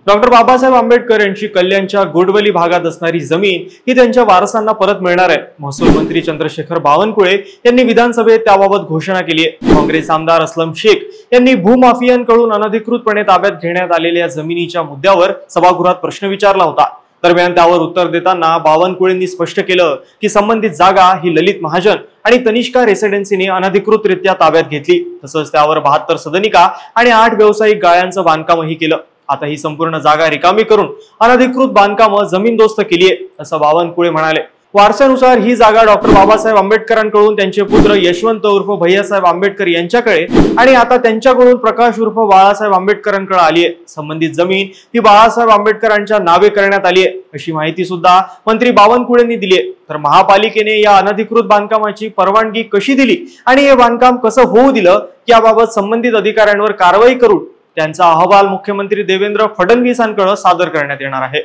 Doctor Babasaheb Ambedkar यांची कल्याणच्या गोडवली भागात असणारी जमीन ही त्यांच्या वारसांना परत मिळणार आहे। महसूल मंत्री चंद्रशेखर बावनकुळे यांनी विधानसभेत त्याबाबत घोषणा केली आहे। काँग्रेस आमदार असलम शेख यांनी भूमाफियांकडून अनधिकृतपणे ताब्यात घेण्यात आलेल्या जमिनीच्या मुद्द्यावर सभागृहात प्रश्न विचारला होता। दरम्यान त्यावर उत्तर देताना बावनकुळेंनी स्पष्ट केलं की संबंधित जागा ही ललित महाजन आणि तनिष्का रेसिडेन्सीने अनधिकृतरित्या ताब्यात घेतली। तसंच त्यावर 72 सदनिका आणि 8 व्यावसायिक गाळ्यांचं बांधकामही केलं। आता ही संपूर्ण जागा रिकामी करून अनधिकृत बांधकामं जमीनदोस्त केली आहे, असं बावनकुळे म्हणाले। वारसानुसार ही जागा डॉक्टर बाबासाहेब आंबेडकरांकडून त्यांचे पुत्र यशवंत उर्फ भैयासाहेब आंबेडकर यांच्याकडे आणि आता त्यांच्याकडून प्रकाश उर्फ बाळासाहेब आंबेडकरांकडे आली आहे। संबंधित जमीन ही बाळासाहेब आंबेडकरांच्या नावे करण्यात आली आहे, अशी माहिती सुद्धा मंत्री बावनकुळेंनी दिली आहे। तर महापालिकेने या अनधिकृत बांधकामाची परवानगी कशी दिली आणि हे बांधकाम कसं होऊ दिलं याबाबत संबंधित अधिकाऱ्यांवर कारवाई करून त्यांचा अहवाल मुख्यमंत्री देवेंद्र फडणवीसांकडे सादर करण्यात येणार आहे।